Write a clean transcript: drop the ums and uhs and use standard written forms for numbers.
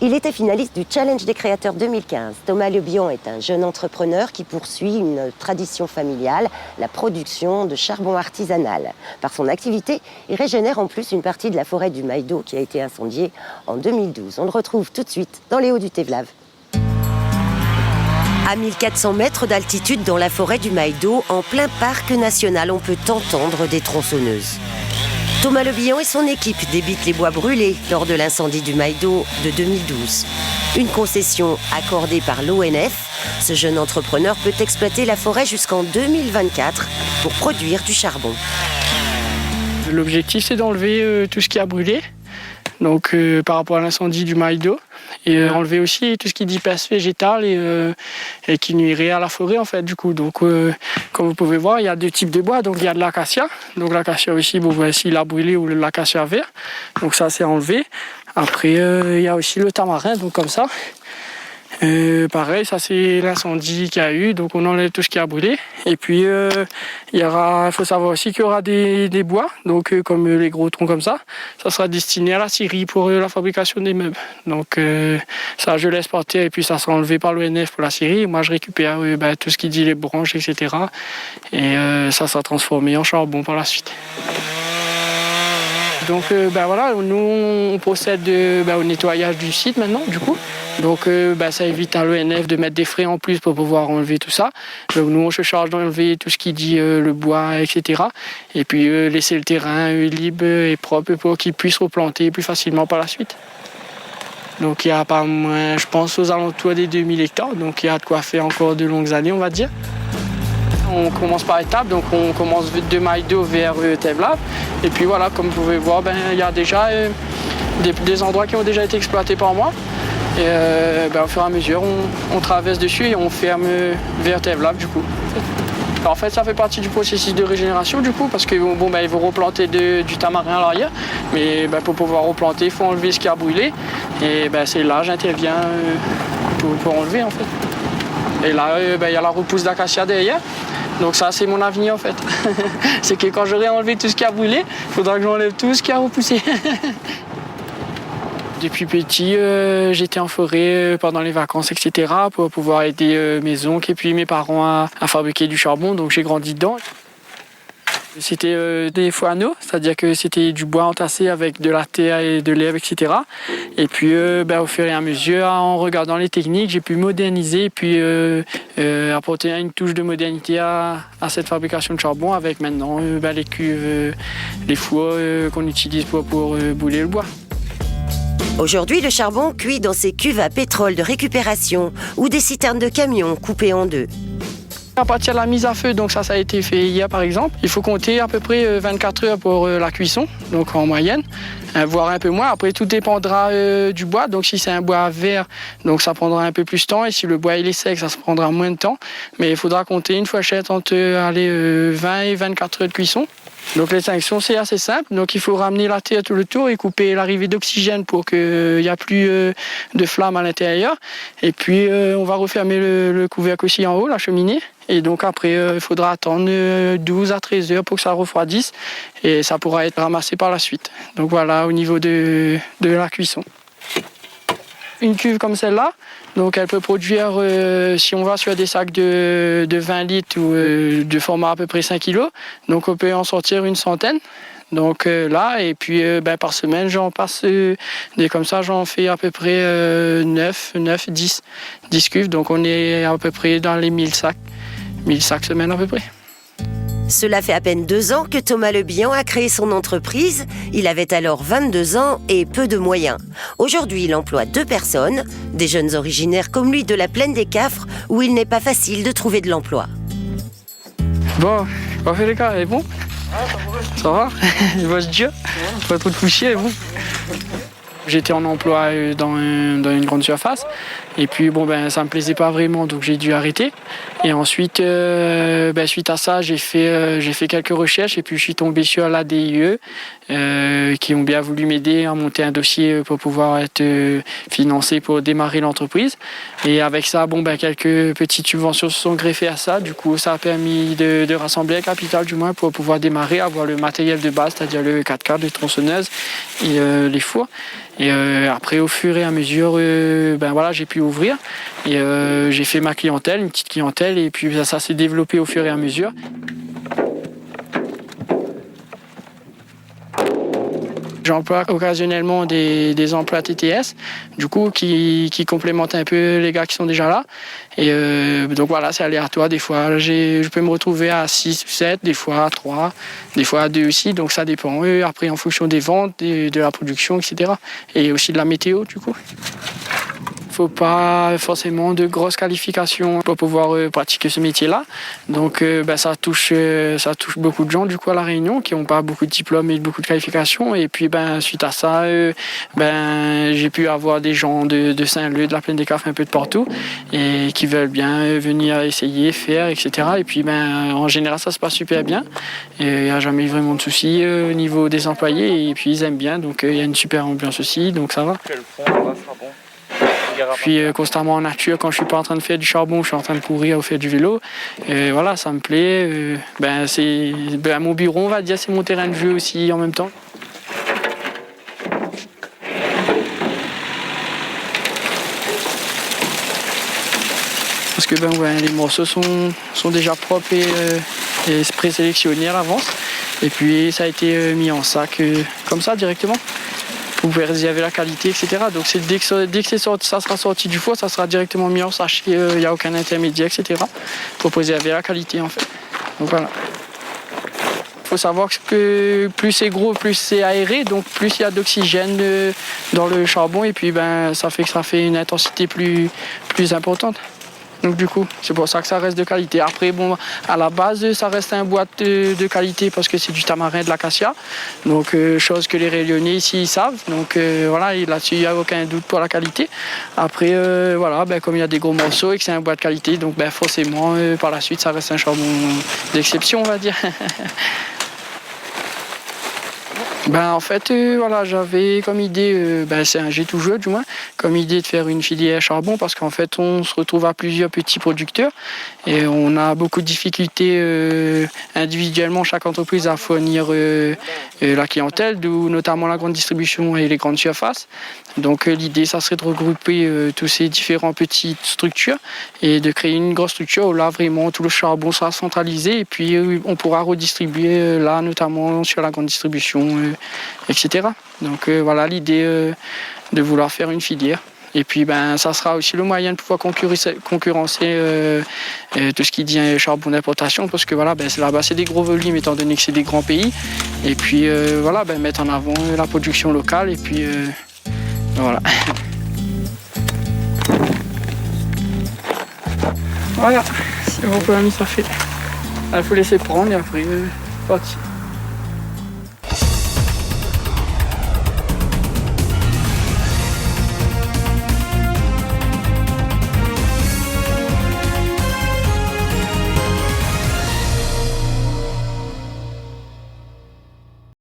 Il était finaliste du Challenge des créateurs 2015. Thomas Lebihan est un jeune entrepreneur qui poursuit une tradition familiale, la production de charbon artisanal. Par son activité, il régénère en plus une partie de la forêt du Maïdo qui a été incendiée en 2012. On le retrouve tout de suite dans les Hauts-du-Tevlav. À 1400 mètres d'altitude dans la forêt du Maïdo, en plein parc national, on peut entendre des tronçonneuses. Thomas Lebihan et son équipe débitent les bois brûlés lors de l'incendie du Maïdo de 2012. Une concession accordée par l'ONF, ce jeune entrepreneur peut exploiter la forêt jusqu'en 2024 pour produire du charbon. L'objectif, c'est d'enlever tout ce qui a brûlé, donc par rapport à l'incendie du Maïdo, et enlever aussi tout ce qui est d'épaisse végétale et qui nuirait à la forêt en fait du coup. Donc comme vous pouvez voir, il y a deux types de bois, donc il y a de l'acacia, donc l'acacia aussi, bon voici il a brûlé, ou l'acacia vert, donc ça c'est enlevé. Après il y a aussi le tamarin, donc comme ça. Pareil, ça c'est l'incendie qu'il y a eu, donc on enlève tout ce qui a brûlé. Et puis il faut savoir aussi qu'il y aura des bois, donc comme les gros troncs comme ça sera destiné à la scierie pour la fabrication des meubles. Donc ça je laisse porter et puis ça sera enlevé par l'ONF pour la scierie. Moi je récupère tout ce qui dit les branches, etc. Et ça sera transformé en charbon par la suite. Donc voilà, nous on procède au nettoyage du site maintenant du coup. Donc ça évite à l'ONF de mettre des frais en plus pour pouvoir enlever tout ça. Donc nous on se charge d'enlever tout ce qui dit le bois, etc. Et puis laisser le terrain libre et propre pour qu'ils puissent replanter plus facilement par la suite. Donc il y a pas moins, je pense, aux alentours des 2000 hectares. Donc il y a de quoi faire encore de longues années, on va dire. On commence par étapes, donc on commence de Maïdo vers Tevlav. Et puis voilà, comme vous pouvez voir, il y a déjà des endroits qui ont déjà été exploités par moi. Et au fur et à mesure, on traverse dessus et on ferme vers Tevlav du coup. En fait, ça fait partie du processus de régénération du coup, parce que ils vont replanter du tamarin à l'arrière. Mais pour pouvoir replanter, il faut enlever ce qui a brûlé. Et c'est là j'interviens pour enlever en fait. Et là, il y a la repousse d'acacia derrière. Donc ça, c'est mon avenir en fait. C'est que quand j'aurai enlevé tout ce qui a brûlé, il faudra que j'enlève tout ce qui a repoussé. Depuis petit, j'étais en forêt pendant les vacances, etc. pour pouvoir aider mes oncles et puis mes parents à fabriquer du charbon. Donc j'ai grandi dedans. C'était des fourneaux, c'est-à-dire que c'était du bois entassé avec de la terre et de l'herbe, etc. Et puis au fur et à mesure, en regardant les techniques, j'ai pu moderniser et puis apporter une touche de modernité à cette fabrication de charbon avec maintenant les cuves, les fours qu'on utilise pour bouler le bois. Aujourd'hui, le charbon cuit dans ces cuves à pétrole de récupération ou des citernes de camions coupées en deux. À partir de la mise à feu, donc ça a été fait hier par exemple, il faut compter à peu près 24 heures pour la cuisson, donc en moyenne, voire un peu moins. Après tout dépendra du bois, donc si c'est un bois vert, donc ça prendra un peu plus de temps, et si le bois il est sec, ça prendra moins de temps. Mais il faudra compter une fourchette entre 20 et 24 heures de cuisson. Donc l'extinction c'est assez simple, donc il faut ramener la terre tout le tour et couper l'arrivée d'oxygène pour qu'il n'y a plus de flammes à l'intérieur. Et puis on va refermer le couvercle aussi en haut, la cheminée. Et donc après il faudra attendre 12 à 13 heures pour que ça refroidisse et ça pourra être ramassé par la suite. Donc voilà au niveau de la cuisson. Une cuve comme celle-là, donc elle peut produire, si on va sur des sacs de 20 litres ou de format à peu près 5 kg, donc on peut en sortir une centaine. Donc là, et puis par semaine, j'en passe comme ça, j'en fais à peu près 10 cuves. Donc on est à peu près dans les 1000 sacs semaine à peu près. Cela fait à peine 2 ans que Thomas Lebihan a créé son entreprise. Il avait alors 22 ans et peu de moyens. Aujourd'hui, il emploie 2 personnes, des jeunes originaires comme lui de la plaine des Cafres, où il n'est pas facile de trouver de l'emploi. Bon, on fait les gars, elle est bon? Ça va? Il va se dire? Pas trop de coucher, elle est bon? J'étais en emploi dans une grande surface et puis ça me plaisait pas vraiment, donc j'ai dû arrêter. Et ensuite suite à ça j'ai fait quelques recherches et puis je suis tombé sur l'ADIE qui ont bien voulu m'aider à monter un dossier pour pouvoir être financé pour démarrer l'entreprise. Et avec ça quelques petites subventions se sont greffées à ça. Du coup ça a permis de rassembler un capital du moins pour pouvoir démarrer, avoir le matériel de base, c'est-à-dire le 4x4, les tronçonneuses et les fours. Et après, au fur et à mesure, voilà, j'ai pu ouvrir. Et j'ai fait ma clientèle, une petite clientèle, et puis ça s'est développé au fur et à mesure. J'emploie occasionnellement des emplois TTS, du coup, qui complémentent un peu les gars qui sont déjà là. Et donc voilà, c'est aléatoire. Des fois, je peux me retrouver à 6 ou 7, des fois à 3, des fois à 2 aussi. Donc ça dépend. Après, en fonction des ventes, de la production, etc. Et aussi de la météo, du coup. Il ne faut pas forcément de grosses qualifications pour pouvoir pratiquer ce métier-là. Donc ça touche beaucoup de gens du coup à La Réunion qui n'ont pas beaucoup de diplômes et beaucoup de qualifications. Et puis suite à ça, j'ai pu avoir des gens de Saint-Leu, de la Plaine des Cafés, un peu de partout, et qui veulent bien venir essayer, faire, etc. Et puis en général, ça se passe super bien. Il n'y a jamais eu vraiment de soucis au niveau des employés. Et puis ils aiment bien, donc il y a une super ambiance aussi, donc ça va. Puis constamment en nature, quand je suis pas en train de faire du charbon, je suis en train de courir ou faire du vélo. Voilà, ça me plaît. Mon bureau, on va dire, c'est mon terrain de jeu aussi en même temps. Parce que les morceaux sont déjà propres et présélectionnés à l'avance. Et puis ça a été mis en sac comme ça directement. Pour préserver la qualité, etc. Donc dès que ça sera sorti du four, ça sera directement mis en sachet, il n'y a aucun intermédiaire, etc. Pour préserver la qualité en fait. Donc voilà. Il faut savoir que plus c'est gros, plus c'est aéré, donc plus il y a d'oxygène dans le charbon et puis ça fait une intensité plus importante. Donc du coup, c'est pour ça que ça reste de qualité. Après, à la base, ça reste un bois de qualité parce que c'est du tamarin, de l'acacia. Donc, chose que les Réunionnais ici ils savent. Donc voilà, là-dessus, il n'y a aucun doute pour la qualité. Après, comme il y a des gros morceaux et que c'est un bois de qualité, donc forcément, par la suite, ça reste un charbon d'exception, on va dire. En fait, j'avais comme idée, j'ai toujours du moins, comme idée de faire une filière charbon parce qu'en fait, on se retrouve à plusieurs petits producteurs et on a beaucoup de difficultés individuellement, chaque entreprise à fournir la clientèle, d'où notamment la grande distribution et les grandes surfaces. Donc l'idée, ça serait de regrouper tous ces différentes petites structures et de créer une grosse structure où là, vraiment, tout le charbon sera centralisé et puis on pourra redistribuer là, notamment sur la grande distribution, etc. Donc l'idée de vouloir faire une filière. Et puis ça sera aussi le moyen de pouvoir concurrencer tout ce qui dit charbon d'importation parce que là-bas c'est des gros volumes étant donné que c'est des grands pays. Et puis mettre en avant la production locale et puis voilà. Voilà, c'est bon pour la mise à fait. Il faut laisser prendre et après parti.